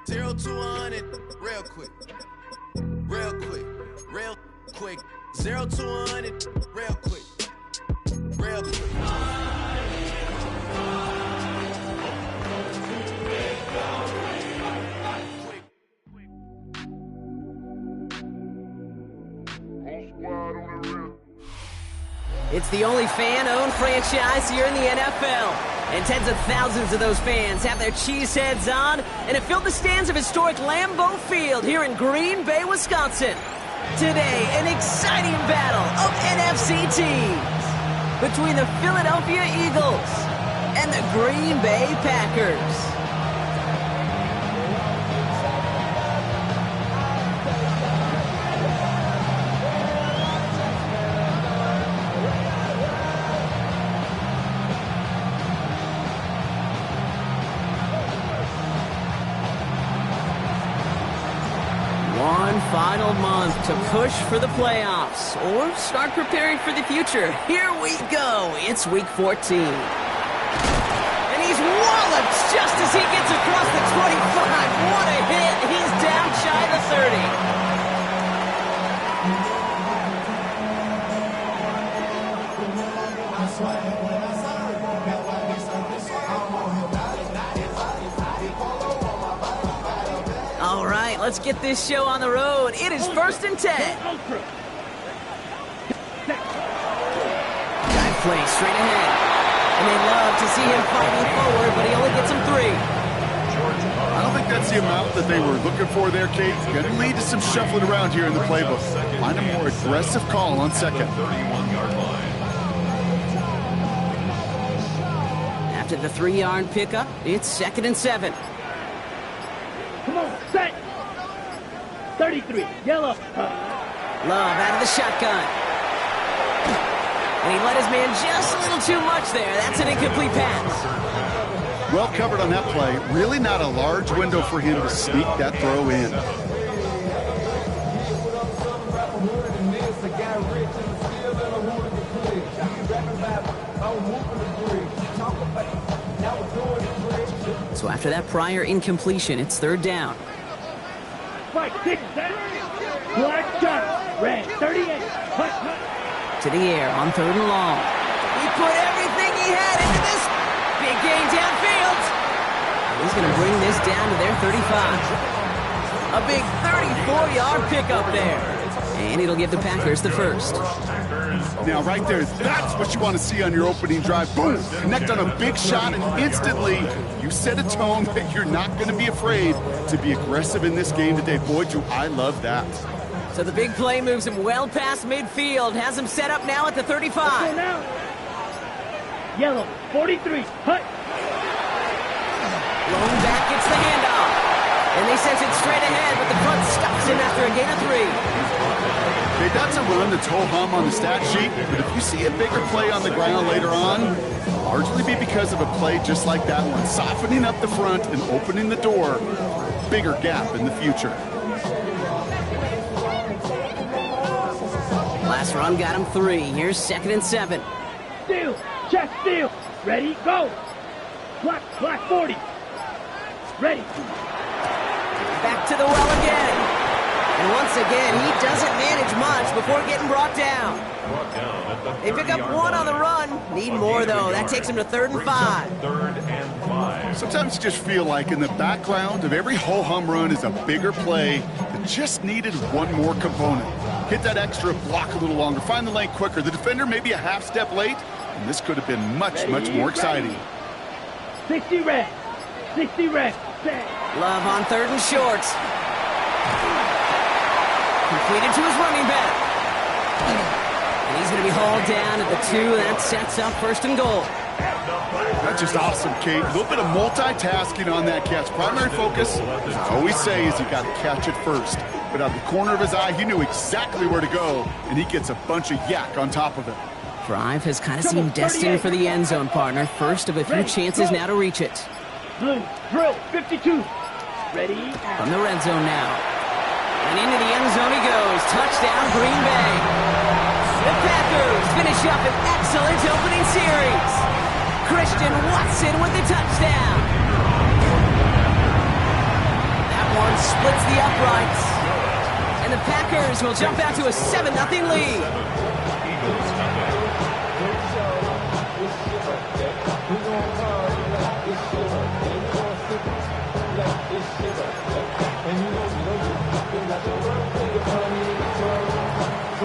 0 to 100, real quick. Real quick. Real quick. 0 to 100, real quick. Real quick. It's the only fan-owned franchise here in the NFL. And tens of thousands of those fans have their cheeseheads on and have filled the stands of historic Lambeau Field here in Green Bay, Wisconsin. Today, an exciting battle of NFC teams between the Philadelphia Eagles and the Green Bay Packers. Final month to push for the playoffs or start preparing for the future. Here we go. It's week 14. And he's walloped just as he gets across the 25. What a hit. He's down shy of the 30. All right, let's get this show on the road. It is 1st and 10. Dive play straight ahead. And they love to see him fighting forward, but he only gets him 3. I don't think that's the amount that they were looking for there, Kate. Going to lead to some shuffling around here in the playbook. Find a more aggressive call on second. After the 3-yard pickup, it's 2nd and 7. Come on, set. 33, yellow. Love out of the shotgun. And he let his man just a little too much there. That's an incomplete pass. Well covered on that play. Really not a large window for him to sneak that throw in. So after that prior incompletion, it's 3rd down. Right, 6, set. Black shot. Red, 38. Hut. To the air on 3rd and long. He put everything he had into this big game downfield. He's going to bring this down to their 35. A big 34-yard pickup there. And it'll give the Packers the first. Now, right there, that's what you want to see on your opening drive. Boom! Connect on a big shot, and instantly you set a tone that you're not going to be afraid to be aggressive in this game today. Boy, do I love that. So the big play moves him well past midfield, has him set up now at the 35. Now. Yellow, 43. Hut. Blown back gets the handoff. And they send it straight ahead, but the front stops him after a gain of 3. Okay, that's a run that's ho-hum on the stat sheet, but if you see a bigger play on the ground later on, it'll largely be because of a play just like that one, softening up the front and opening the door, bigger gap in the future. Last run got him 3. Here's 2nd and 7. Steal, check, steal. Ready, go. Black 40. Ready. Back to the well again. And once again, he doesn't manage much before getting brought down. They pick up 1 on the run. Need more, though. That takes him to 3rd and 5. Sometimes you just feel like in the background of every ho-hum run is a bigger play that just needed one more component. Hit that extra block a little longer. Find the lane quicker. The defender may be a half step late, and this could have been much more exciting. 60 red. 60 red. Love on 3rd and short. Completed to his running back. And he's going to be hauled down at the 2. That sets up 1st and goal. That's just awesome, Kate. A little bit of multitasking on that catch. Primary focus, as I always say, is you got to catch it first. But out of the corner of his eye, he knew exactly where to go, and he gets a bunch of yak on top of it. Drive has kind of seemed destined for the end zone, partner. First of a few chances now to reach it. Blue, drill, 52. Ready. From the red zone now. And into the end zone he goes. Touchdown, Green Bay. The Packers finish up an excellent opening series. Christian Watson with the touchdown. splits the uprights. And the Packers will jump out to a 7-0 lead.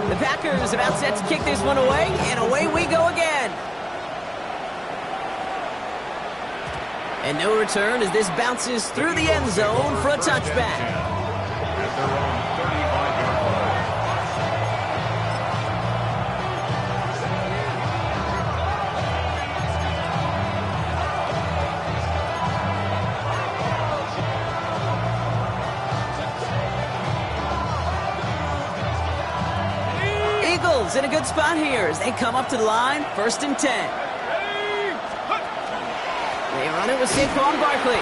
The Packers about set to kick this one away, and away we go again. And no return as this bounces through the end zone for a touchback. In a good spot here as they come up to the line, 1st and 10. They run it with Saquon Barkley.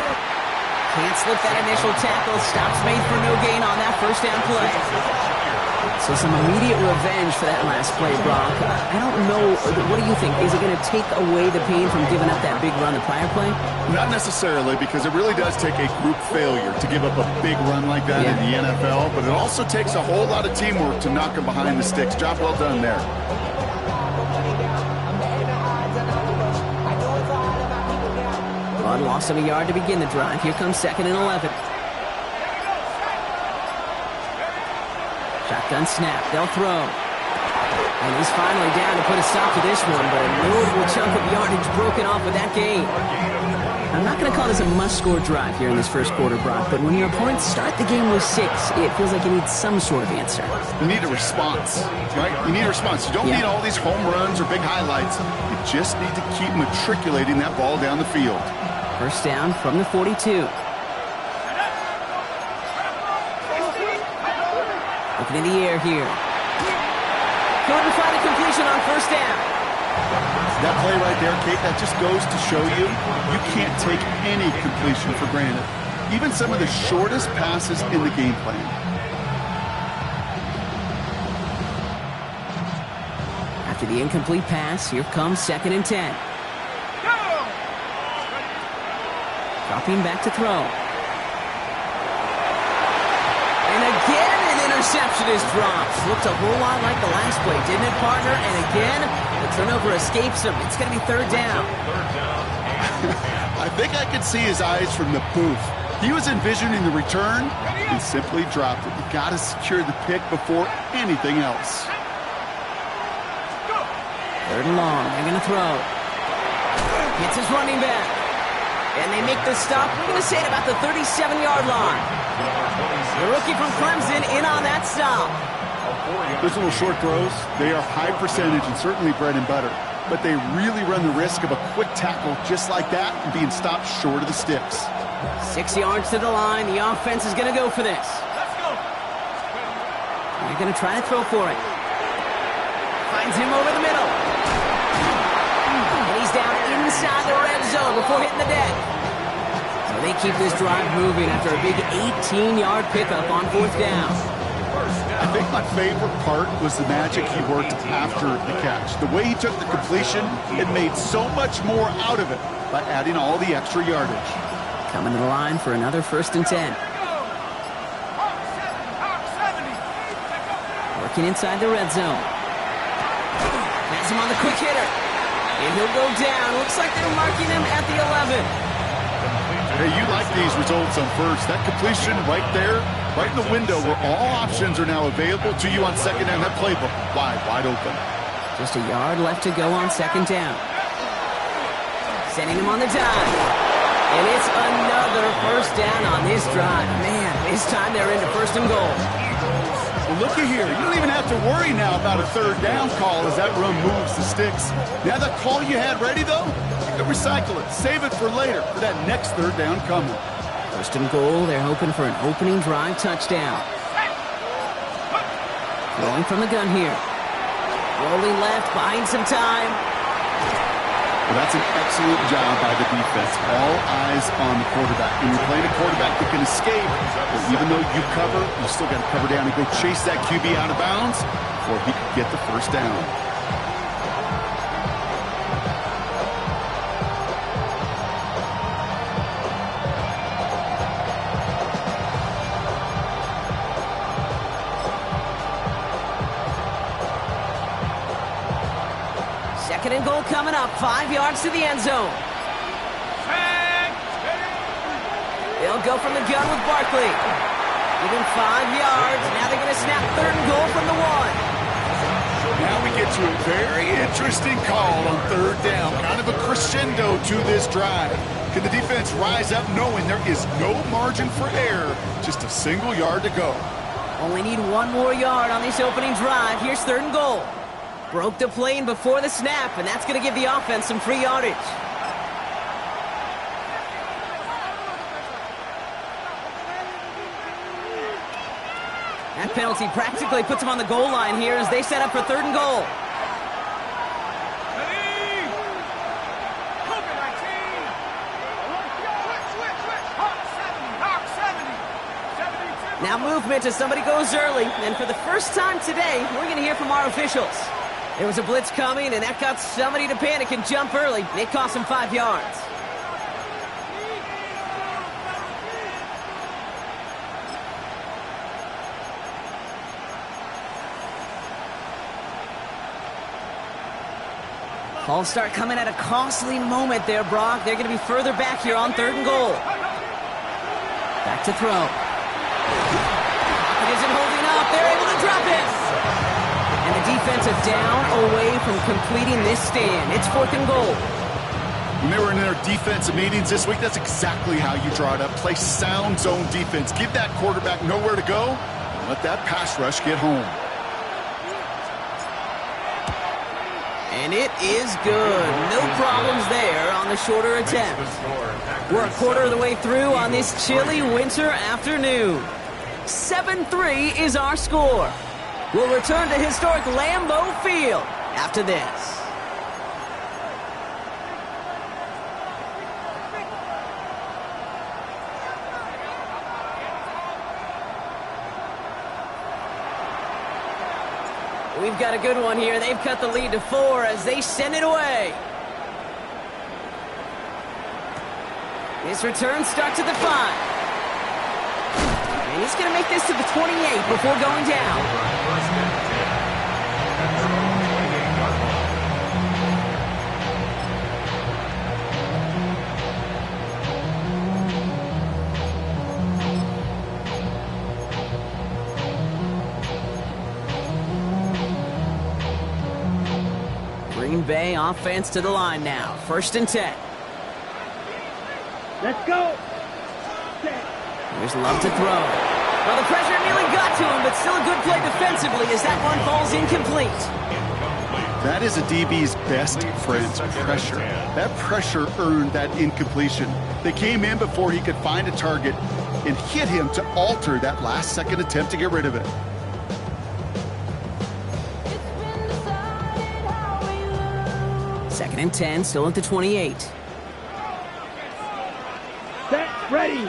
Can't slip that initial tackle. Stops made for no gain on that first down play. So some immediate revenge for that last play, Brock. I don't know, what do you think? Is it going to take away the pain from giving up that big run the prior play? Not necessarily, because it really does take a group failure to give up a big run like that in the NFL, but it also takes a whole lot of teamwork to knock them behind the sticks. Job well done there. Bud lost him a yard to begin the drive. Here comes 2nd and 11. Shotgun snap. They'll throw. And he's finally down to put a stop to this one, but a notable chunk of yardage broken off with that gain. I'm not going to call this a must-score drive here in this first quarter, Brock, but when your opponents start the game with 6, it feels like you need some sort of answer. You need a response, right? You need a response. You don't need all these home runs or big highlights. You just need to keep matriculating that ball down the field. First down from the 42. Looking in the air here. Couldn't find a completion on first down. That play right there, Kate, that just goes to show you, you can't take any completion for granted. Even some of the shortest passes in the game plan. After the incomplete pass, here comes 2nd and 10. Dropping back to throw. And again, an interception is dropped. Looked a whole lot like the last play, didn't it, partner? And again, the turnover escapes him. It's going to be 3rd down. I think I could see his eyes from the booth. He was envisioning the return and simply dropped it. You got to secure the pick before anything else. 3rd and long. They're going to throw. Hits his running back. And they make the stop, we're going to say, at about the 37-yard line. The rookie from Clemson in on that stop. Those little short throws, they are high percentage and certainly bread and butter. But they really run the risk of a quick tackle just like that and being stopped short of the sticks. 6 yards to the line. The offense is going to go for this. They're going to try to throw for it. Finds him over the middle. And he's down inside the red zone before hitting the deck. So they keep this drive moving after a big 18-yard pickup on 4th down. I think my favorite part was the magic he worked after the catch. The way he took the completion, it made so much more out of it by adding all the extra yardage. Coming to the line for another 1st and 10. Working inside the red zone. Has him on the quick hitter. And he'll go down. Looks like they're marking him at the 11. Hey, you like these results on first. That completion right there, right in the window where all options are now available to you on 2nd down. That playbook wide open. Just a yard left to go on 2nd down. Sending him on the dive. And it's another 1st down on this drive. Man, this time they're into 1st and goal. Well, looky here. You don't even have to worry now about a 3rd down call as that run moves the sticks. Now that call you had ready, though, you can recycle it. Save it for later for that next 3rd down coming. 1st and goal. They're hoping for an opening drive touchdown. Rolling from the gun here. Rolling left, buying some time. Well, that's an excellent job by the defense. All eyes on the quarterback. When you're playing a quarterback that can escape, well, even though you cover, you still got to cover down and go chase that QB out of bounds before he could get the 1st down. Second and goal coming up. 5 yards to the end zone. They'll go from the gun with Barkley. Give him 5 yards. Now they're going to snap third and goal from the 1. Now we get to a very interesting call on third down. Kind of a crescendo to this drive. Can the defense rise up knowing there is no margin for error? Just a single yard to go. Only need 1 more yard on this opening drive. Here's third and goal. Broke the plane before the snap, and that's going to give the offense some free yardage. That penalty practically puts them on the goal line here as they set up for third and goal. Now movement as somebody goes early, and for the first time today, we're going to hear from our officials. There was a blitz coming, and that got somebody to panic and jump early. It cost them 5 yards. Calls start coming at a costly moment there, Brock. They're going to be further back here on third and goal. Back to throw. It isn't holding up. They're able to drop it. And the defensive down away from completing this stand. It's fourth and goal. When they were in their defensive meetings this week, that's exactly how you draw it up. Play sound zone defense. Give that quarterback nowhere to go. And let that pass rush get home. And it is good. No problems there on the shorter attempt. We're a quarter of the way through on this chilly winter afternoon. 7-3 is our score. We'll return to historic Lambeau Field after this. We've got a good one here. They've cut the lead to 4 as they send it away. This return starts at the 5. And he's going to make this to the 28 before going down. Green Bay offense to the line now. 1st and 10. Let's go. Here's Love to throw. Well, the pressure nearly got to him, but still a good play defensively as that one falls incomplete. That is a DB's best friend, pressure. That pressure earned that incompletion. They came in before he could find a target and hit him to alter that last-second attempt to get rid of it. Second and 10, still at the 28. Set, ready.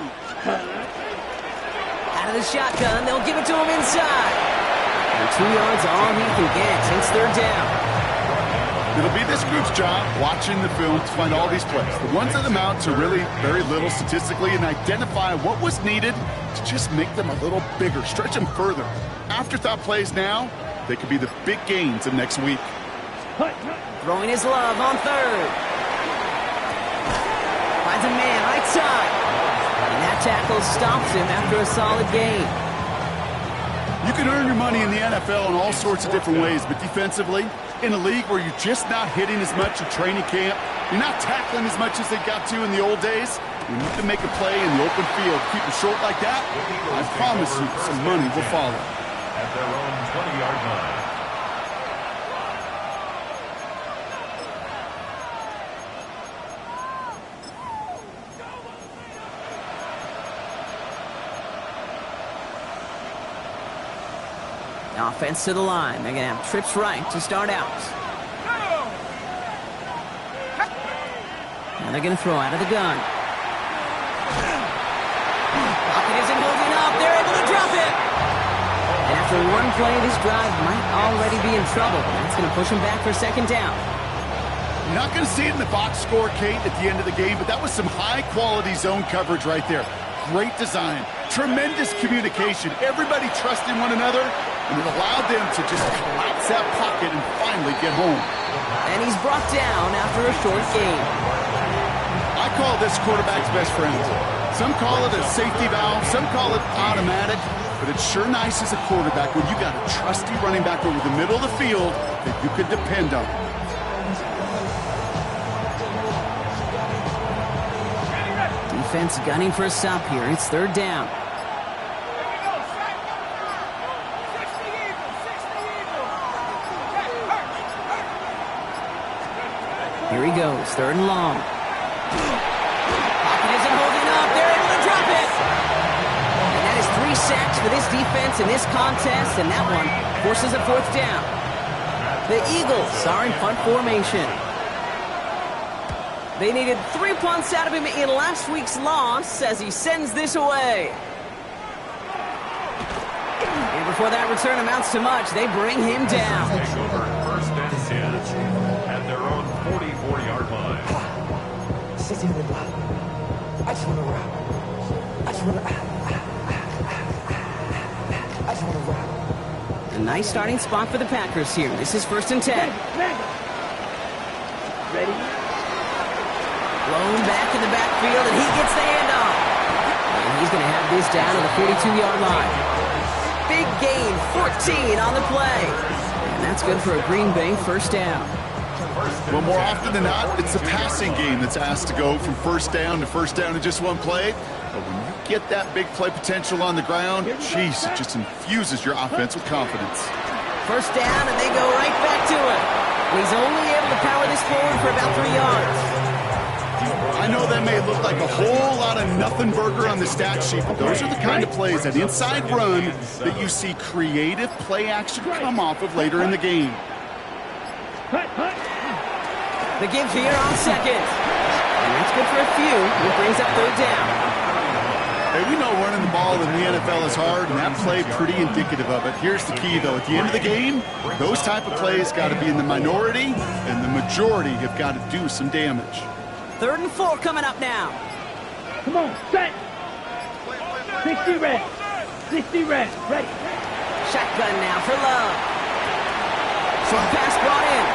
Out of the shotgun, they'll give it to him inside. And 2 yards all he can get. It's third down. It'll be this group's job watching the film to find all these plays. The ones that amount to really very little statistically and identify what was needed to just make them a little bigger, stretch them further. Afterthought plays now, they could be the big gains of next week. Throwing his Love on third. Finds a man right side. And that tackle stops him after a solid gain. You can earn your money in the NFL in all sorts of different ways, but defensively, in a league where you're just not hitting as much in training camp, you're not tackling as much as they got to in the old days, you need to make a play in the open field. Keep it short like that, I promise you some money will follow. At their own 20-yard line. Offense to the line. They're going to have trips right to start out. Now they're going to throw out of the gun. Pocket isn't holding up. They're able to drop it. And after one play, this drive might already be in trouble. That's going to push them back for second down. You're not going to see it in the box score, Kate, at the end of the game, but that was some high-quality zone coverage right there. Great design. Tremendous communication. Everybody trusting one another. and it allowed them to just collapse that pocket and finally get home. And he's brought down after a short gain. I call this quarterback's best friend. Some call it a safety valve, some call it automatic, but it's sure nice as a quarterback when you got a trusty running back over the middle of the field that you could depend on. Defense gunning for a stop here. It's third down. Here he goes, third and long. Pocket isn't holding up. They're able to drop it. And that is 3 sacks for this defense in this contest, and that one forces a fourth down. The Eagles are in punt formation. They needed 3 punts out of him in last week's loss as he sends this away. And before that return amounts to much, they bring him down. Take over first and 10 at their own 44-yard line. I just want to rock. I just want to rock. A nice starting spot for the Packers here. This is first and 10. Ready? Blown back in the backfield, and he gets the handoff. And he's going to have this down to the 42-yard line. Big gain, 14 on the play. And that's good for a Green Bay first down. Well, more often than not, it's the passing game that's asked to go from first down in just one play. But when you get that big play potential on the ground, geez, it just infuses your offense with confidence. First down, and they go right back to it. He's only able to power this forward for about 3 yards. I know that may look like a whole lot of nothing burger on the stat sheet, but those are the kind of plays, that inside run, that you see creative play action come off of later in the game. The give here on second. And that's good for a few. It brings up third down. Hey, we know running the ball in the NFL is hard, and that play pretty indicative of it. Here's the key, though. At the end of the game, those type of plays got to be in the minority, and the majority have got to do some damage. 3rd and 4 coming up now. Come on, set. 60 red. 60 red. Ready. Shotgun now for Love. Short pass brought in.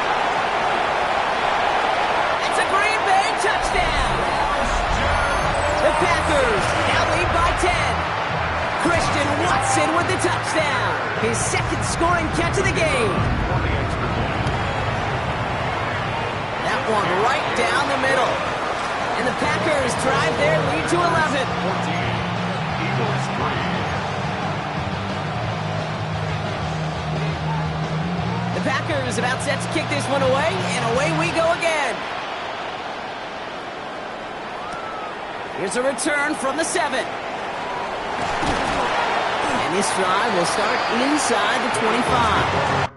It's a Green Bay touchdown. The Packers now lead by 10. Christian Watson with the touchdown. His second scoring catch of the game. That one right down the middle. And the Packers drive their lead to 11. 14, Eagles 3. The Packers about set to kick this one away, and away we go again. Here's a return from the 7. And this drive will start inside the 25.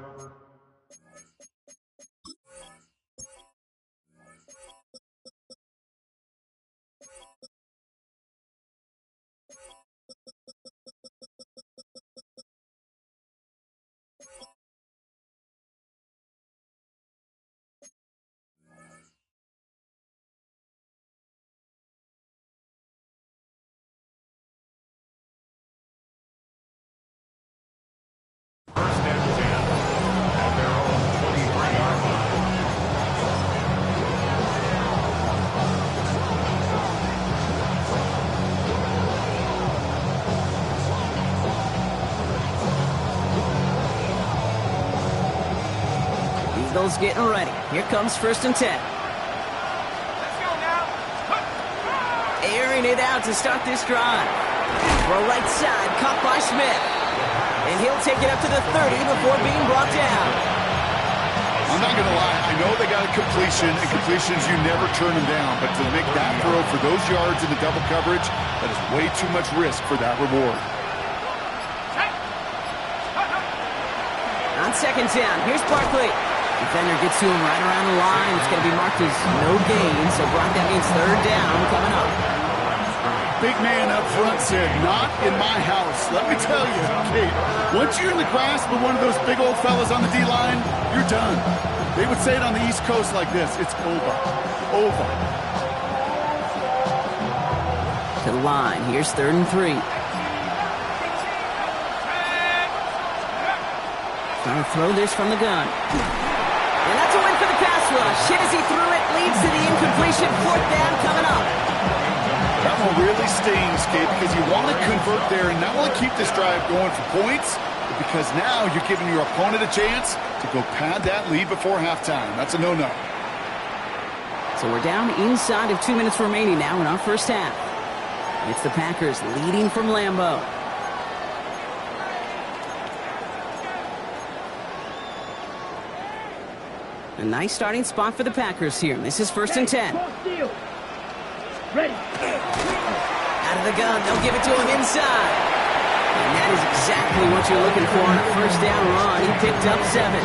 First and 10 at their own 23-yard line. Eagles getting ready. Here comes first and 10. Airing it out to start this drive. Throw right side, caught by Smith. And he'll take it up to the 30 before being brought down. I'm not going to lie. I know they got a completion, and completions, you never turn them down. But to make that throw for those yards in the double coverage, that is way too much risk for that reward. On second down, here's Barkley. Defender gets to him right around the line. It's going to be marked as no gain, so Brock, that means third down coming up. Big man up front said, not in my house. Let me tell you, Kate, once you're in the grasp of one of those big old fellas on the D-line, you're done. They would say it on the East Coast like this, it's over. Over. To the line, here's 3rd and 3. Going to throw this from the gun. And that's a win for the pass rush. Hit as he threw it, leads to the incompletion. 4th down coming up. That one really stings, Kate, because you want to convert there and not only keep this drive going for points, but because now you're giving your opponent a chance to go pad that lead before halftime. That's a no-no. So we're down inside of 2 minutes remaining now in our first half. It's the Packers leading from Lambeau. A nice starting spot for the Packers here. This is 1st and 10. Ready. Out of the gun, they'll give it to him inside. And that is exactly what you're looking for on a 1st down run. He picked up 7.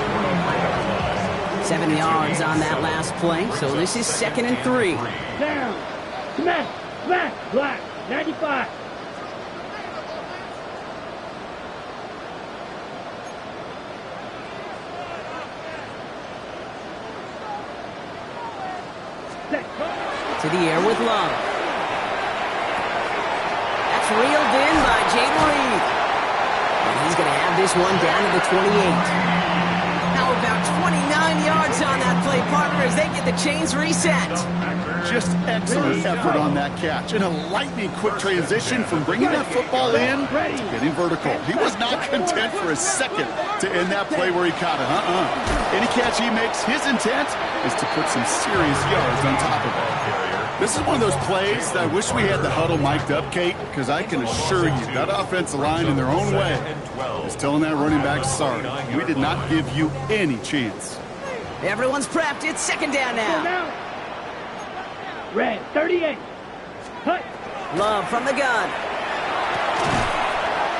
7 yards on that last play, so this is 2nd and 3. Down. Smash. Smash. Black. 95. To the air with Love. That's reeled in by Jayden Reed. And he's going to have this one down to the 28. Now about 29 yards on that play, partner, as they get the chains reset. Just excellent effort on that catch. And a lightning-quick transition from bringing that football in to getting vertical. He was not content for a second to end that play where he caught it. Any catch he makes, his intent is to put some serious yards on top of it. This is one of those plays that I wish we had the huddle mic'd up, Kate, because I can assure you that offensive line in their own way is telling that running back, sorry, we did not give you any chance. Everyone's prepped. It's 2nd down now. Red, 38. Hut. Love from the gun.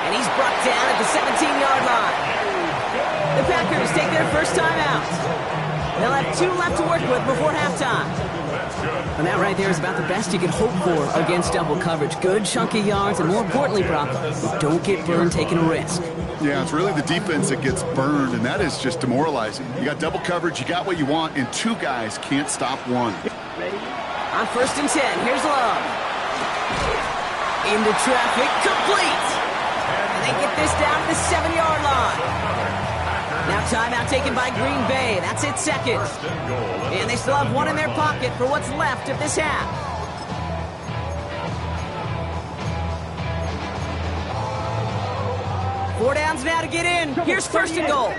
And he's brought down at the 17-yard line. The Packers take their first time out. They'll have 2 left to work with before halftime. And that right there is about the best you can hope for against double coverage. Good chunky yards, and more importantly, Brock, you don't get burned taking a risk. Yeah, it's really the defense that gets burned, and that is just demoralizing. You got double coverage, you got what you want, and 2 guys can't stop one. Ready. On 1st and 10, here's Love. Into traffic, complete. And they get this down to the 7-yard line. Now timeout taken by Green Bay. That's it, 2nd. And they still have 1 in their pocket for what's left of this half. Four downs now to get in. Here's 1st and goal.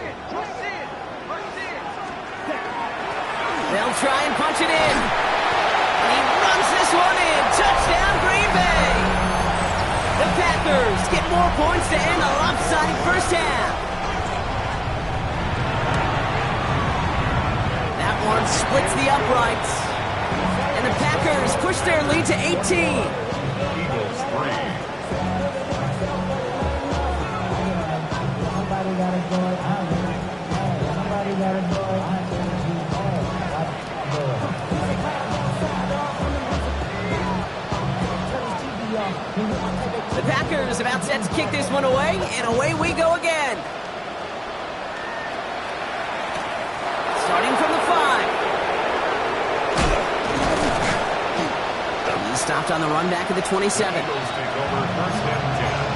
They'll try and punch it in. And he runs this one in. Touchdown, Green Bay. The Packers get more points to end a lopsided first half. That one splits the uprights. And the Packers push their lead to 18. Eagles 3. Somebody gotta go. Somebody gotta go. The Packers about set to kick this one away, and away we go again. Starting from the 5. He stopped on the run back at the 27. Eagles take over 1st and 10.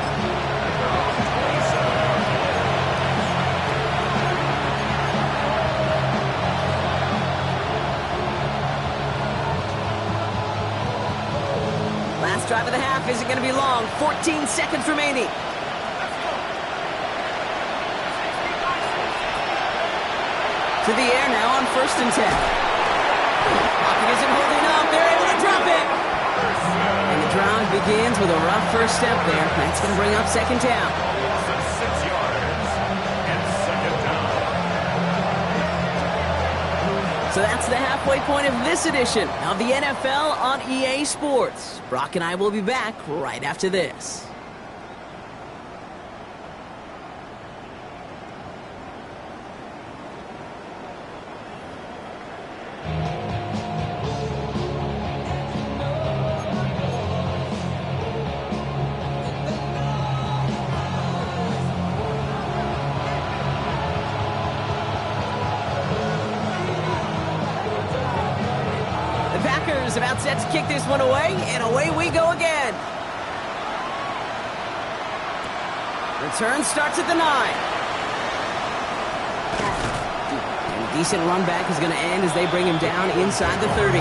Last drive of the half isn't going to be long. 14 seconds remaining. To the air now on 1st and 10. Pocket isn't holding up. They're able to drop it. And the drive begins with a rough first step there. That's going to bring up 2nd down. 6 yards and 2nd down. So that's the halfway point of this edition of the NFL on EA Sports. Brock and I will be back right after this. About set to kick this one away, and away we go again. Return starts at the 9. Decent run back is going to end as they bring him down inside the 30.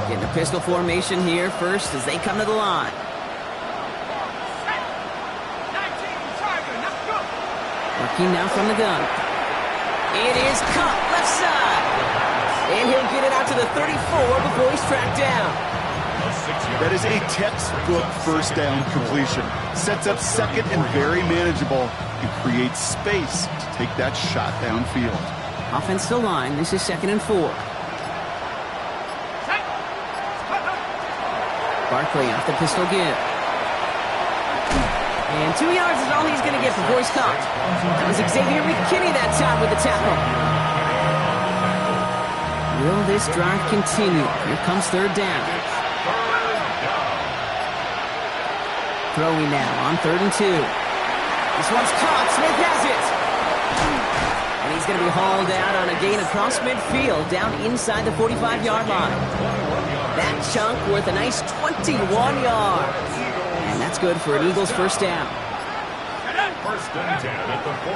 Getting a pistol formation here first as they come to the line. Working now from the gun. It is cut left side. And he'll get it out to the 34 before he's tracked down. That is a textbook first down completion. Sets up second and very manageable and creates space to take that shot downfield. Offensive line, this is 2nd and 4. Barkley off the pistol give. And 2 yards is all he's going to get before he's caught. That was Xavier McKinney that time with the tackle. Will this drive continue? Here comes 3rd down. Throwing now on 3rd and 2. This one's caught. Smith has it. And he's going to be hauled out on a gain across midfield down inside the 45-yard line. That chunk worth a nice 21 yards. And that's good for an Eagles first down.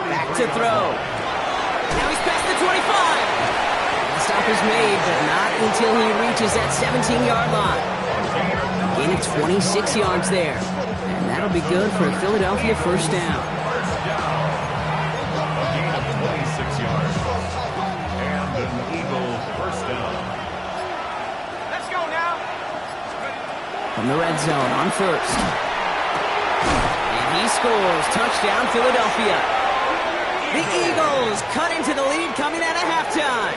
Back to throw. Now he's past the 25. The stop is made, but not until he reaches that 17-yard line. Gain of 26 yards there. And that'll be good for a Philadelphia first down. A gain of 26 yards. And an Eagle first down. Let's go now. From the red zone on first. And he scores. Touchdown, Philadelphia. The Eagles cut into the lead coming out of halftime.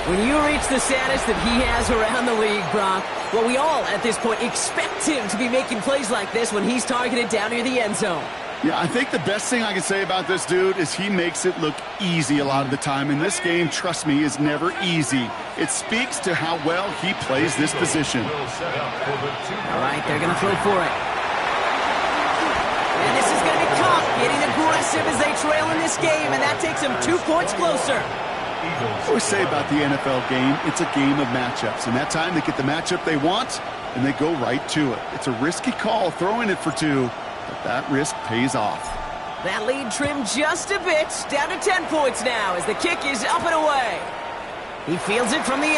When you reach the status that he has around the league, Brock, well, we all at this point expect him to be making plays like this when he's targeted down near the end zone. Yeah, I think the best thing I can say about this dude is he makes it look easy a lot of the time. And this game, trust me, is never easy. It speaks to how well he plays this position. All right, they're going to throw for it. And this is going to be caught, getting aggressive as they trail in this game, and that takes them 2 points closer. I always say about the NFL game, it's a game of matchups. And that time they get the matchup they want, and they go right to it. It's a risky call throwing it for 2, but that risk pays off. That lead trimmed just a bit, down to 10 points now as the kick is up and away. He fields it from the 8.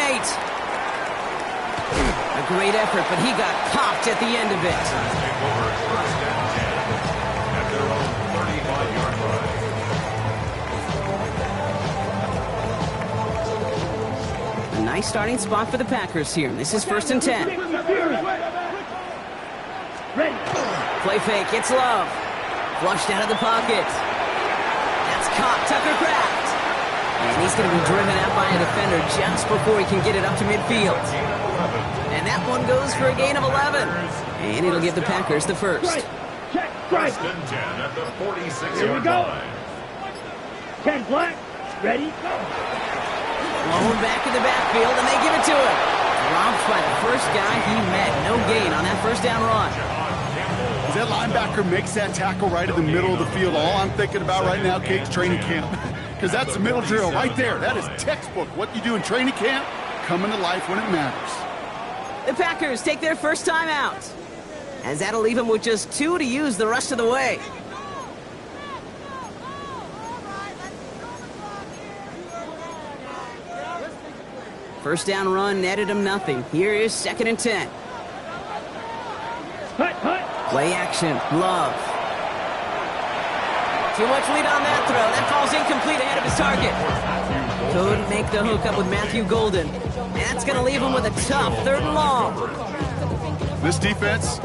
A great effort, but he got popped at the end of it. At their own 35-yard line. A nice starting spot for the Packers here. This is 1st and 10. Ready. Play fake, it's Love. Flushed out of the pocket. That's caught, Tucker Kraft. And he's going to be driven out by a defender just before he can get it up to midfield. And that one goes for a gain of 11. And it'll give the Packers the first. Right. Check. Right. 1st and 10 at the 46-yard Here we go. line. 10 black. Ready. Go. Blown back in the backfield, and they give it to him. Dropped by the first guy he met. No gain on that first down run. As that linebacker makes that tackle right in the middle of the field, all I'm thinking about right now, Kate's training camp. Because that's the middle drill right there. That is textbook. What you do in training camp, coming to life when it matters. The Packers take their first time out, as that'll leave them with just 2 to use the rest of the way. First down run netted him nothing. Here is 2nd and 10. Hut. Play action. Love. Too much lead on that throw. That falls incomplete ahead of his target. Couldn't make the hook up with Matthew Golden. And that's going to leave him with a tough 3rd and long. This defense,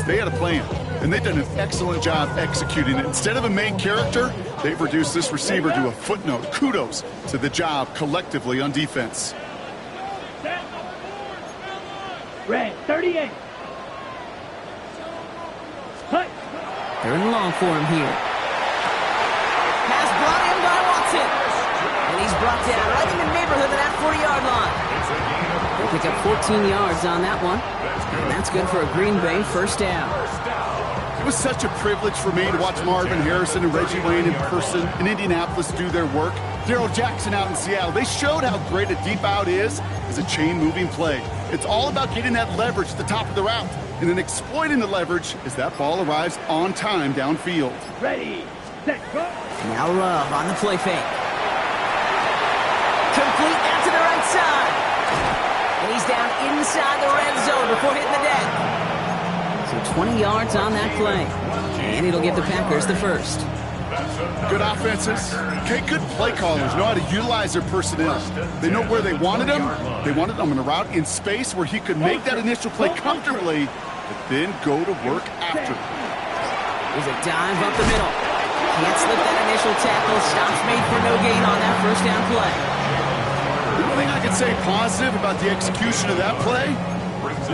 they had a plan. And they've done an excellent job executing it. Instead of a main character, they've reduced this receiver to a footnote. Kudos to the job collectively on defense. Red. 38. Hut. 3rd and long for him here. Pass brought in by Watson. And he's brought down right in the neighborhood of that 40-yard line. It's a gain of They pick up 14 yards on that one. And that's good for a Green Bay first down. It was such a privilege for me to watch Marvin Harrison and Reggie Wayne in person in Indianapolis do their work. Darrell Jackson out in Seattle. They showed how great a deep out is as a chain-moving play. It's all about getting that leverage at the top of the route and then exploiting the leverage as that ball arrives on time downfield. Ready, set, go. Now Love on the play fake. Complete out to the right side. And he's down inside the red zone before hitting the deck. So 20 yards on that play. And it'll give the Packers the first. Good offenses. Okay, good play callers know how to utilize their personnel. They know where they wanted them. They wanted them on a route in space where he could make that initial play comfortably, but then go to work after. There's a dive up the middle. Can't slip that initial tackle. Stops made for no gain on that first down play. The only thing I can say positive about the execution of that play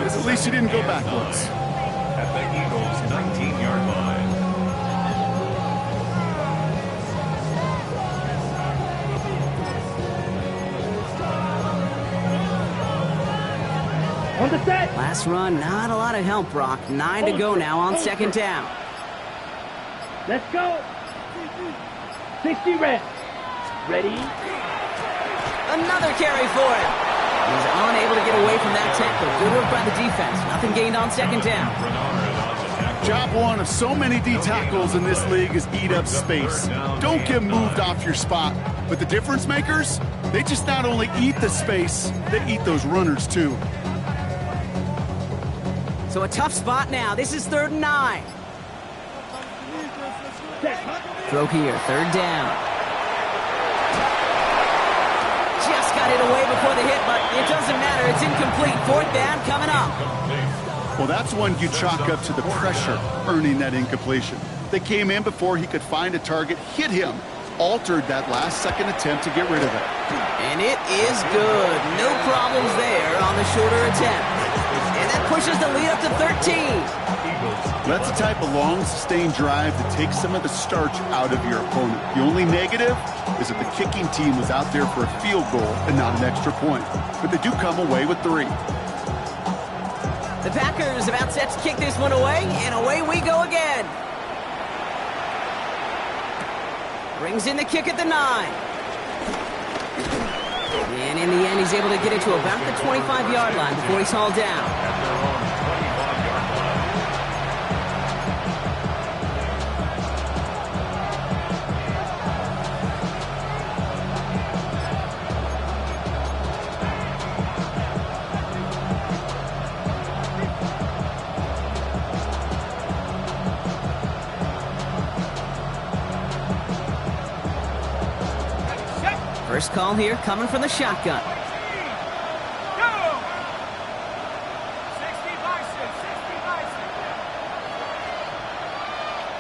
is at least he didn't go backwards. At the Eagles' 19-yard line. On the set. Last run, not a lot of help, Brock. 9 to go now on second down. Let's go. 60 reps. Ready. Another carry for him. He's unable to get away from that tackle. Good work by the defense. Nothing gained on second down. Job one of so many D tackles in this league is eat up space. Don't get moved off your spot. But the difference makers, they just not only eat the space, they eat those runners too. So a tough spot now. This is 3rd and 9. Throw here, 3rd down. Just got it away before the hit, but it doesn't matter. It's incomplete. 4th down coming up. Well, that's one you chalk up to the pressure earning that incompletion. They came in before he could find a target, hit him, altered that last-second attempt to get rid of it. And it is good. No problems there on the shorter attempt. And that pushes the lead up to 13. That's the type of long, sustained drive that takes some of the starch out of your opponent. The only negative is that the kicking team was out there for a field goal and not an extra point. But they do come away with 3. The Packers about set to kick this one away, and away we go again. Brings in the kick at the 9. And in the end, he's able to get it to about the 25-yard line before he's hauled down. First call here coming from the shotgun.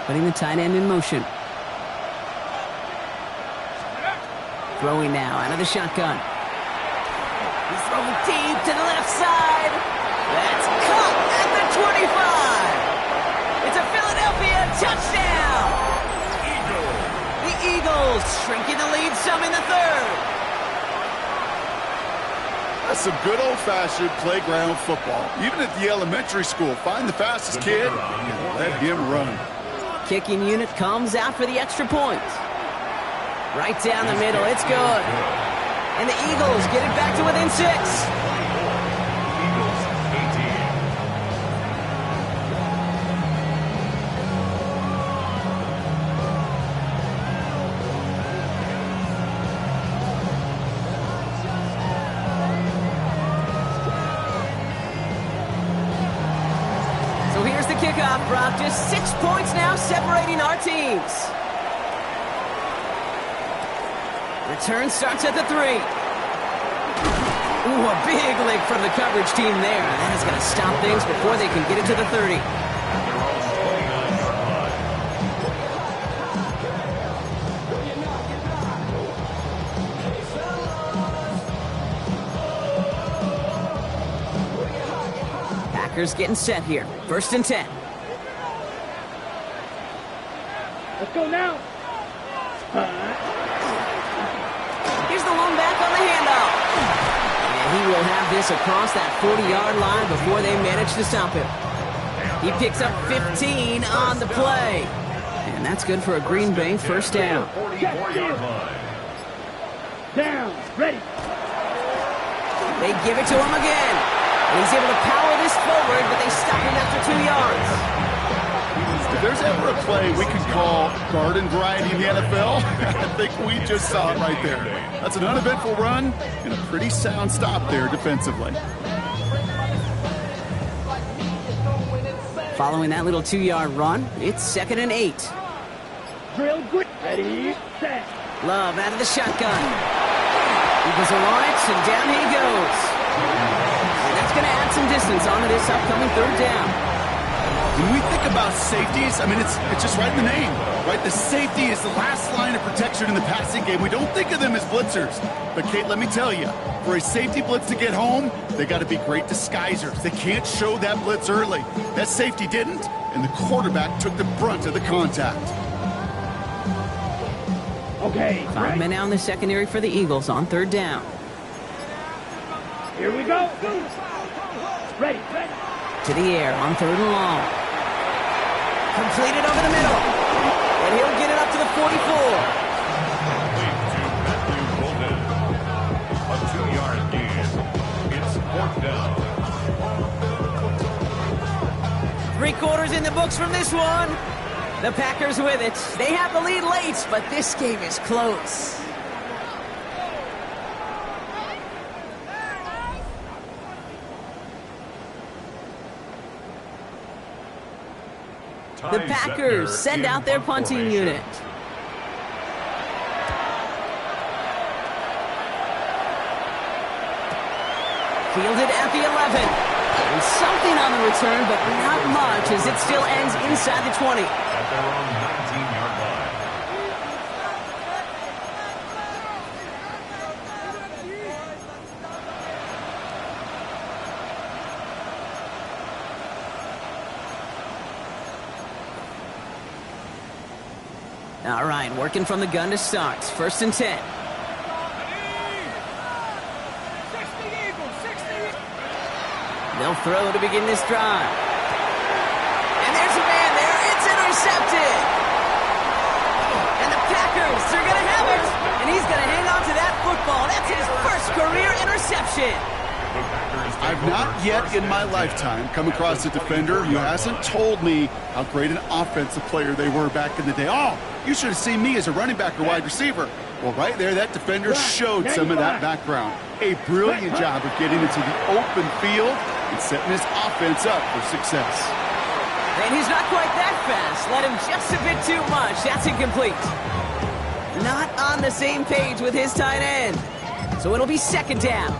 Putting the tight end in motion. Throwing now out of the shotgun. He's throwing deep to the left side. That's caught at the 25. It's a Philadelphia touchdown. The Eagles shrinking the lead some in the 3rd. That's some good old-fashioned playground football. Even at the elementary school, find the fastest kid and let him run. Kicking unit comes out for the extra point. Right down the middle, it's good. And the Eagles get it back to within 6. Kickoff, Brock. Just 6 points now separating our teams. Return starts at the 3. Ooh, a big lick from the coverage team there. That is going to stop things before they can get it to the 30. Packers getting set here. 1st and 10. Let's go now. Here's the lone back on the handoff. And he will have this across that 40-yard line before they manage to stop him. He picks up 15 on the play. And that's good for a Green Bay first down. 44-yard line. Down. Ready. They give it to him again. And he's able to power this forward, but they stop him after 2 yards. If there's ever a play we could call garden variety in the NFL, I think we just saw it right there. That's an uneventful run and a pretty sound stop there defensively. Following that little 2-yard run, it's 2nd and 8. Drill good. Ready. Set. Love out of the shotgun. Eagles are on it, and down he goes. And that's going to add some distance onto this upcoming 3rd down. When we think about safeties, I mean, it's just right in the name, right? The safety is the last line of protection in the passing game. We don't think of them as blitzers. But, Kate, let me tell you, for a safety blitz to get home, they got to be great disguisers. They can't show that blitz early. That safety didn't, and the quarterback took the brunt of the contact. Okay. 5 men out in the secondary for the Eagles on 3rd down. Here we go. Ready. Ready. To the air on 3rd and long. Completed over the middle. And he'll get it up to the 44. A 2-yard gain. It's 4th down. 3 quarters in the books from this one. The Packers with it. They have the lead late, but this game is close. The Packers send out their punting unit. Fielded at the 11. And something on the return, but not much as it still ends inside the 20. At their own 19-yard line. All right, working from the gun to start. 1st and 10. They'll throw to begin this drive. And there's a man there. It's intercepted. And the Packers are going to have it. And he's going to hang on to that football. That's his first career interception. I've not yet in my lifetime come across a defender who hasn't told me how great an offensive player they were back in the day. Oh, you should have seen me as a running back or wide receiver. Well, right there, that defender showed some of that background. A brilliant job of getting into the open field and setting his offense up for success. And he's not quite that fast. Let him just a bit too much. That's incomplete. Not on the same page with his tight end. So it'll be 2nd down.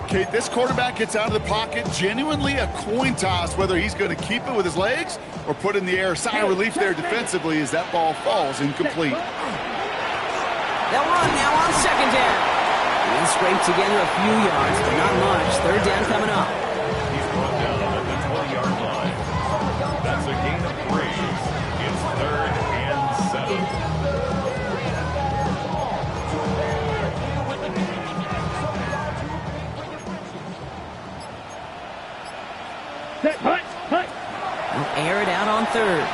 Kate, this quarterback gets out of the pocket, genuinely a coin toss whether he's going to keep it with his legs or put in the air. Sigh of relief there defensively as that ball falls incomplete. They'll run now on 2nd down. And scrape together a few yards, but not much. 3rd down coming up. He's brought down at the 20-yard line. That's a gain of 3. It's 3rd and 7. Set. Hut. We'll air it out on 3rd.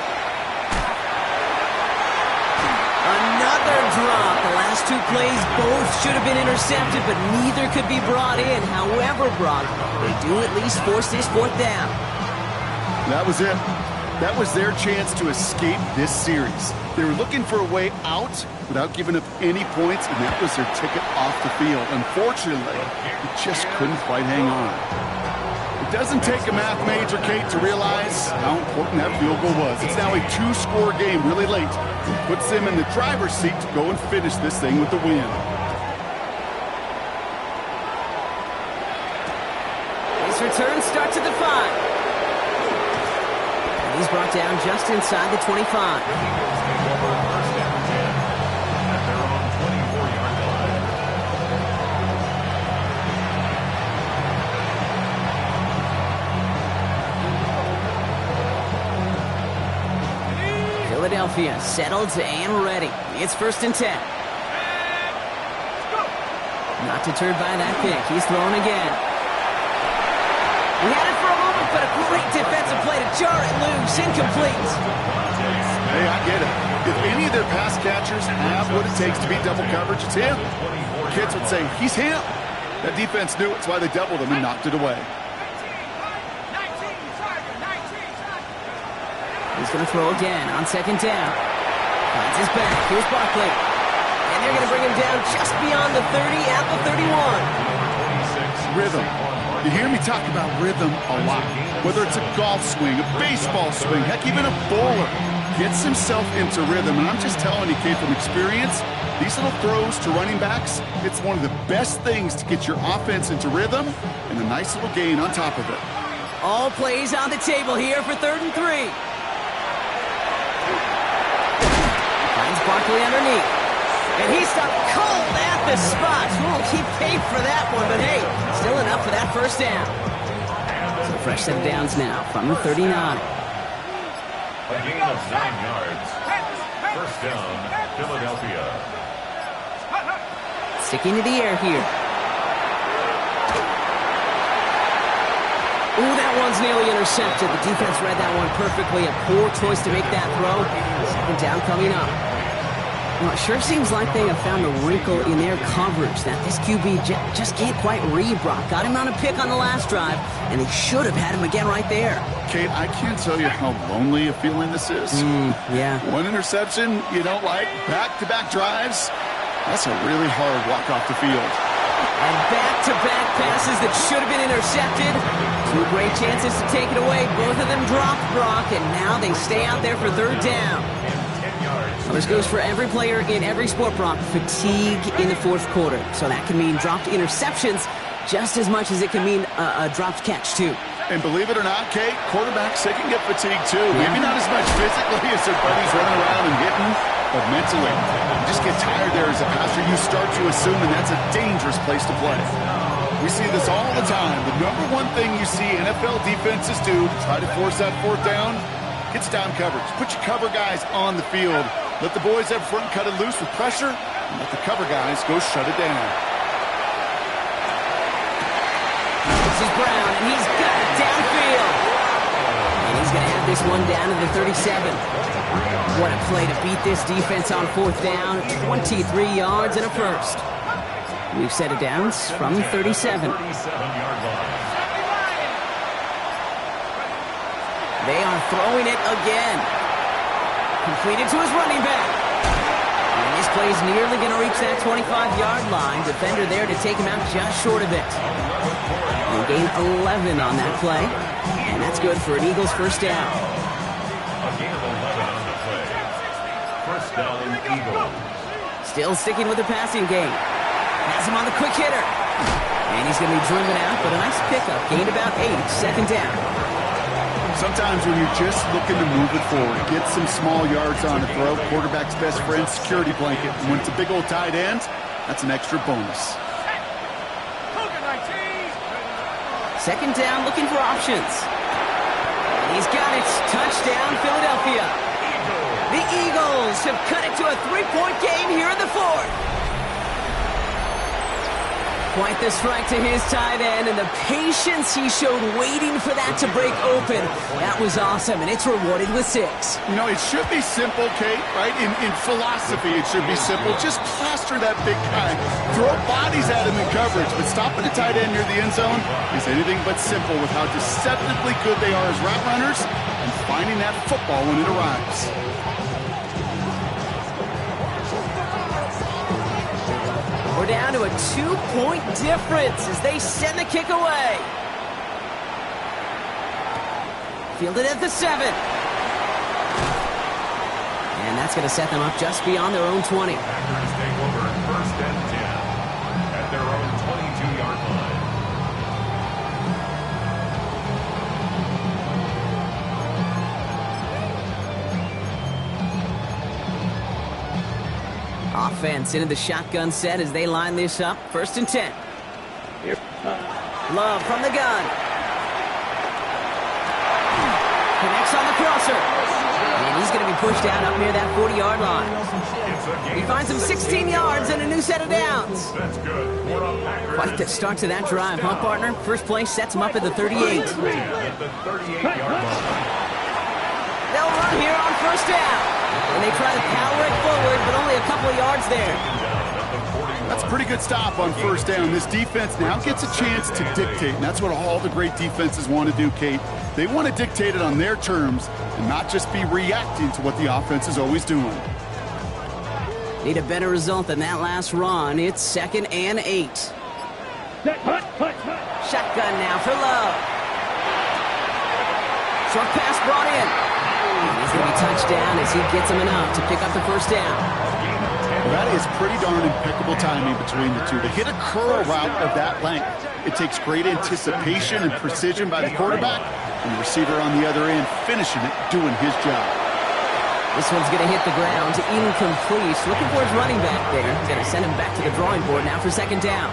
Another drop. The last 2 plays both should have been intercepted, but neither could be brought in. However, Brock, they do at least force this 4th down. That was it. That was their chance to escape this series. They were looking for a way out without giving up any points, and that was their ticket off the field. Unfortunately, they just couldn't quite hang on. It doesn't take a math major, Kate, to realize how important that field goal was. It's now a 2-score game really late. It puts them in the driver's seat to go and finish this thing with the win. His return starts at the 5. And he's brought down just inside the 25. Philadelphia settled and ready. It's 1st and 10. Not deterred by that pick. He's throwing again. He had it for a moment, but a great defensive play to jar it loose. Incomplete. Hey, I get it. If any of their pass catchers have what it takes to beat double coverage, it's him. Kids would say, he's him. That defense knew it. That's why they doubled him and knocked it away. He's going to throw again on second down. Finds his back. Here's Barkley. And they're going to bring him down just beyond the 30 at the 31. Rhythm. You hear me talk about rhythm a lot. Whether it's a golf swing, a baseball swing, heck, even a bowler gets himself into rhythm. And I'm just telling you, kid, from experience, these little throws to running backs, it's one of the best things to get your offense into rhythm and a nice little gain on top of it. All plays on the table here for 3rd and 3. Finds Barkley underneath. And he stopped cold at the spot. We'll keep paid for that one, but hey, still enough for that first down. So fresh set of downs now from the 39. A gain of 9 yards. First down, Philadelphia. Sticking to the air here. Ooh, that one's nearly intercepted. The defense read that one perfectly. A poor choice to make that throw. Second down coming up. Well, it sure seems like they have found a wrinkle in their coverage that this QB just can't quite read, Brock. Got him on a pick on the last drive, and they should have had him again right there. Kate, I can't tell you how lonely a feeling this is. Yeah. One interception you don't like, back-to-back drives, that's a really hard walk off the field. And back-to-back passes that should have been intercepted. 2 great chances to take it away. Both of them dropped, Brock, and now they stay out there for 3rd down. Well, this goes for every player in every sport, Brock. Fatigue in the 4th quarter. So that can mean dropped interceptions just as much as it can mean a dropped catch, too. And believe it or not, Kate, quarterbacks, they can get fatigued, too. Maybe not as much physically as their buddies running around and hitting, but mentally. You just get tired there as a passer. You start to assume, and that's a dangerous place to play. We see this all the time. The number one thing you see NFL defenses do to try to force that 4th down, gets down coverage. Put your cover guys on the field. Let the boys up front cut it loose with pressure, and let the cover guys go shut it down. This is Brown, and he's got it downfield. And he's going to have this one down to the 37. What a play to beat this defense on 4th down. 23 yards and a first. We've set it downs from 37. 37-yard line. They are throwing it again. Completed to his running back. And this play is nearly going to reach that 25-yard line. Defender there to take him out just short of it. They gain 11 on that play. And that's good for an Eagles first down. A gain of 11 on the play. First down, Eagles. Still sticking with the passing game. Has him on the quick hitter. And he's going to be driven out, but a nice pickup. Gained about 8. Second down. Sometimes when you're just looking to move it forward, get some small yards on the throw, quarterback's best friend, security blanket. And when it's a big old tight end, that's an extra bonus. Second down, looking for options. He's got it. Touchdown, Philadelphia. The Eagles have cut it to a 3-point game here in the 4th. Quite the strike to his tight end, and the patience he showed waiting for that to break open. That was awesome, and it's rewarded with 6. You know, it should be simple, Kate, right? In philosophy, it should be simple. Just plaster that big guy. Throw bodies at him in coverage, but stopping the tight end near the end zone is anything but simple with how deceptively good they are as route runners and finding that football when it arrives. We're down to a 2-point difference as they send the kick away. Fielded at the 7. And that's going to set them up just beyond their own 20. Packers take over 1st and 10 at their own 22-yard line. Offense into the shotgun set as they line this up. 1st and 10. Love from the gun. Connects on the crosser. And He's going to be pushed down up near that 40-yard line. He finds him 16 yards and a new set of downs. That's good. For a Packers. Quite the start to that drive, huh, partner? First play sets him up at the 38. At the 38-yard line. They'll run here on first down. And they try to power it forward, but only a couple of yards there. That's a pretty good stop on first down. This defense now gets a chance to dictate, and that's what all the great defenses want to do, Kate. They want to dictate it on their terms and not just be reacting to what the offense is always doing. Need a better result than that last run. It's 2nd and 8. Shotgun now for Love. Short pass brought in. And he's going to be touchdown as he gets him enough to pick up the first down. Well, that is pretty darn impeccable timing between the two. To hit a curl route of that length, it takes great anticipation and precision by the quarterback, and the receiver on the other end finishing it, doing his job. This one's going to hit the ground, incomplete. Looking for his running back there. Going to send him back to the drawing board now for second down.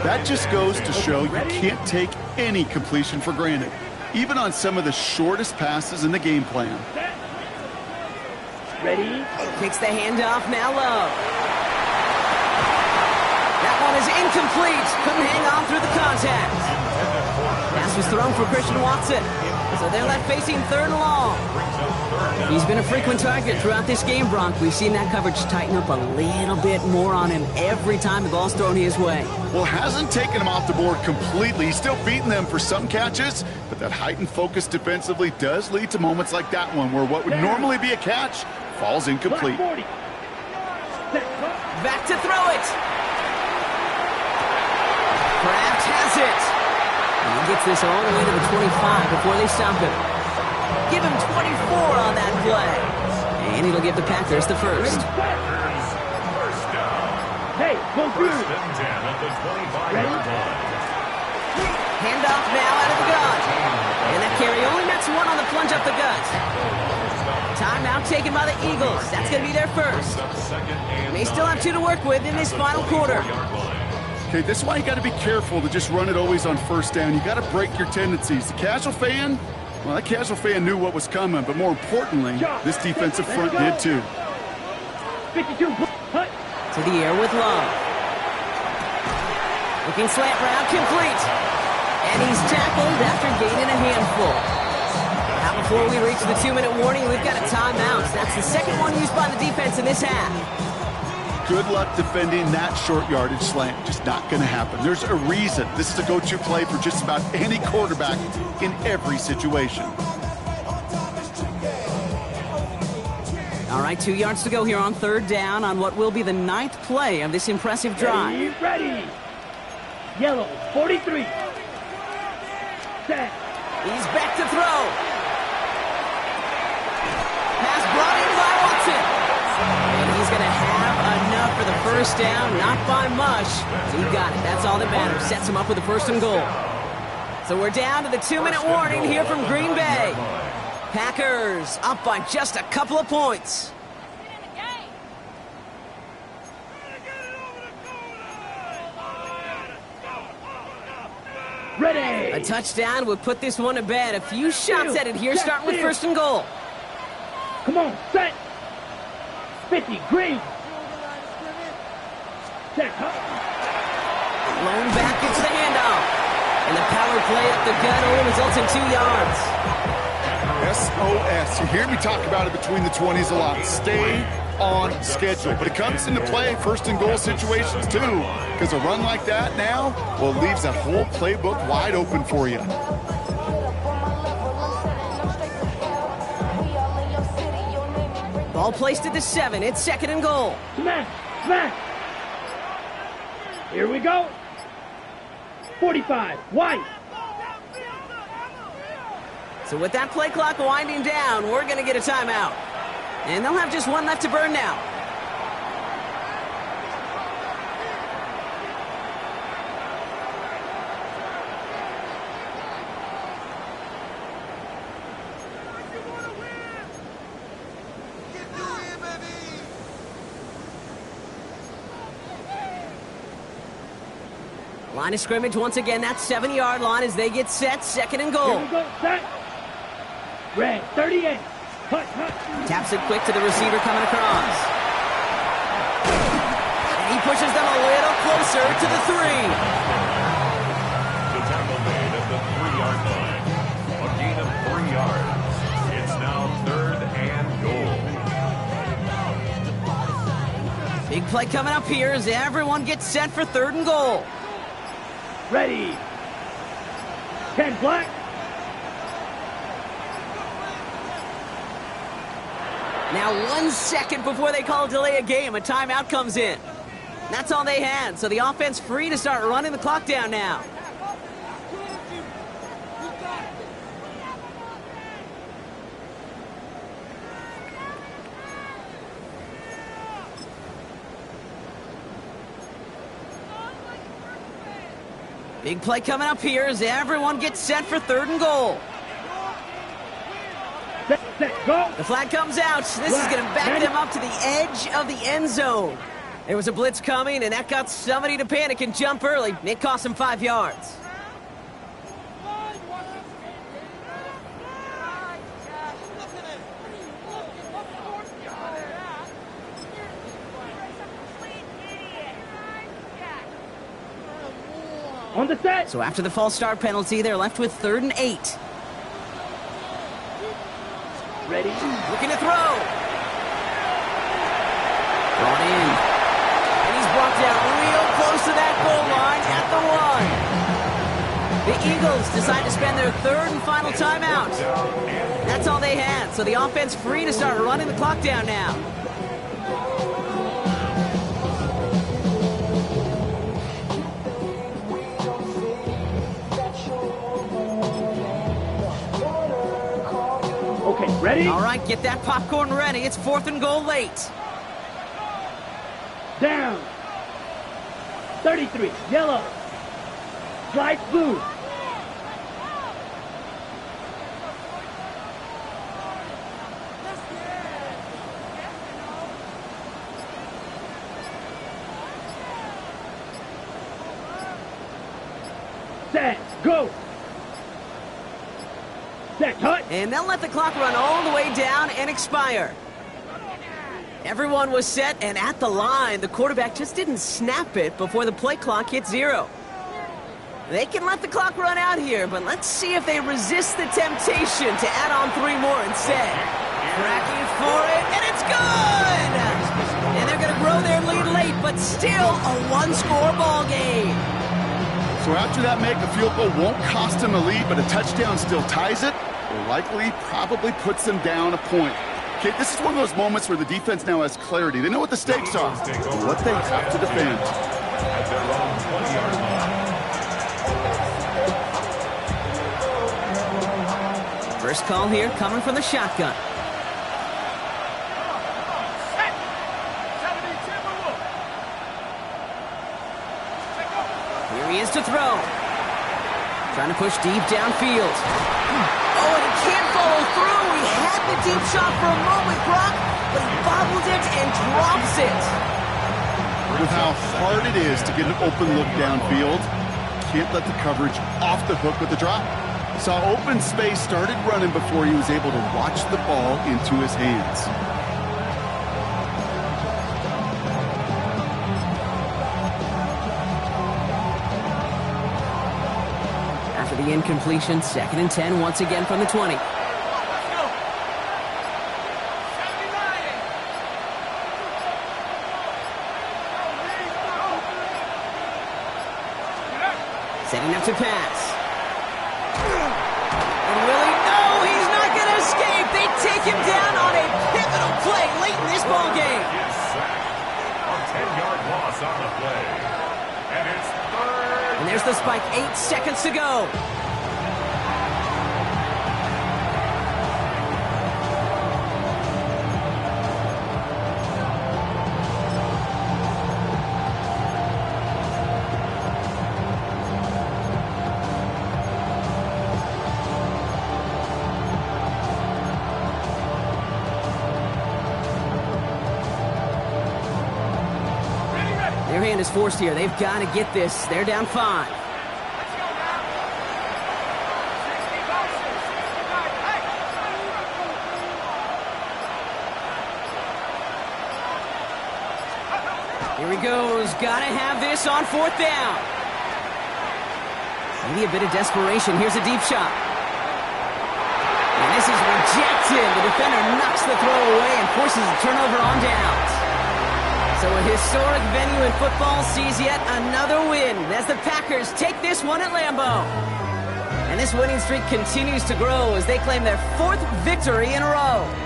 That just goes to show you can't take any completion for granted, even on some of the shortest passes in the game plan. Ready? Takes the handoff, now Love. That one is incomplete. Couldn't hang on through the contact. Pass was thrown for Christian Watson. So they're left facing 3rd and long. He's been a frequent target throughout this game, Bronk. We've seen that coverage tighten up a little bit more on him every time the ball's thrown his way. Well, hasn't taken him off the board completely. He's still beating them for some catches, but that heightened focus defensively does lead to moments like that one where what would normally be a catch falls incomplete. Back to throw it. Kraft has it. And he gets this all the way to the 25 before they stop him. Give him 24 on that play. And it'll give the Packers the first. Hey, go through. First and 10 at the 25-yard line. Handoff now out of the gun. And that carry only nets one on the plunge up the gut. Timeout taken by the Eagles. That's going to be their first. They still have 2 to work with in this final quarter. Okay, this is why you got to be careful to just run it always on first down. You got to break your tendencies. The casual fan, well, that casual fan knew what was coming, but more importantly, this defensive front did too. 52. To the air with Love. Looking slant route complete. And he's tackled after gaining a handful. Now before we reach the 2-minute warning, we've got a timeout. That's the second one used by the defense in this half. Good luck defending that short yardage slant. Just not going to happen. There's a reason. This is a go-to play for just about any quarterback in every situation. All right, 2 yards to go here on 3rd down on what will be the 9th play of this impressive drive. Ready. Yellow, 43. Set. He's back to throw. Pass brought in by Watson. And he's going to have enough for the first down, not by much. He got it. That's all that matters. Sets him up with the 1st and goal. So we're down to the 2-minute warning here from Green Bay. Packers up by just a couple of points. Ready. A touchdown would put this one to bed. A few shots at it here, starting with 1st and goal. Come on, set. 50, green. Set. Lone back gets the handoff. And the power play up the gut only results in 2 yards. SOS. You hear me talk about it between the 20s a lot. Stay on schedule. But it comes into play 1st and goal situations too. Because a run like that now, well, it leaves that whole playbook wide open for you. Ball placed at the 7. It's 2nd and goal. Smash. Smash. Here we go. 45. White. So with that play clock winding down, we're going to get a timeout. And they'll have just one left to burn now. Line of scrimmage once again, that 7-yard line as they get set, 2nd and goal. Here we go, set. Red, 38. Taps it quick to the receiver coming across. And he pushes them a little closer to the 3. The tackle made at the 3-yard line. A gain of 3 yards. It's now 3rd and goal. Big play coming up here as everyone gets set for 3rd and goal. Ready. 10 black. Now 1 second before they call a delay a game, a timeout comes in. That's all they had, so the offense free to start running the clock down now. Big play coming up here as everyone gets set for 3rd and goal. Set, go. The flag comes out. This is going to back them up to the edge of the end zone. There was a blitz coming, and that got somebody to panic and jump early. It cost them 5 yards. On the set. So after the false start penalty, they're left with 3rd and 8. Ready. Looking to throw. Brought in. And he's brought down real close to that goal line at the 1. The Eagles decide to spend their 3rd and final timeout. That's all they had, so the offense free to start running the clock down now. Okay, ready. All right, get that popcorn ready. It's 4th and goal late. Down. 33, yellow. Slide blue. Set, go. Set, cut. And they'll let the clock run all the way down and expire. Everyone was set and at the line. The quarterback just didn't snap it before the play clock hit 0. They can let the clock run out here, but let's see if they resist the temptation to add on 3 more instead. Cracking for it, and it's good! And they're going to grow their lead late, but still a 1-score ball game. So after that make, the field goal won't cost them a lead, but a touchdown still ties it, or likely probably puts them down a point. Okay, this is one of those moments where the defense now has clarity. They know what the stakes are, and what they have to defend. At their own 20-yard line. First call here coming from the shotgun. Here he is to throw. Trying to push deep downfield. Oh, and he can't follow through. He had the deep shot for a moment, Brock, but he bobbled it and drops it. With how hard it is to get an open look downfield, can't let the coverage off the hook with the drop. Saw open space, started running before he was able to watch the ball into his hands. After the incompletion, 2nd and 10 once again from the 20. Setting up to pass. And will he? No, he's not going to escape. They take him down on a pivotal play late in this ball game. Is sacked. A 10-yard loss on the play. And it's 3rd. And there's the spike, 8 seconds to go. Their hand is forced here. They've got to get this. They're down 5. he goes. Gotta have this on 4th down. Maybe a bit of desperation. Here's a deep shot. And this is rejected. The defender knocks the throw away and forces a turnover on downs. So a historic venue in football sees yet another win as the Packers take this one at Lambeau. And this winning streak continues to grow as they claim their 4th victory in a row.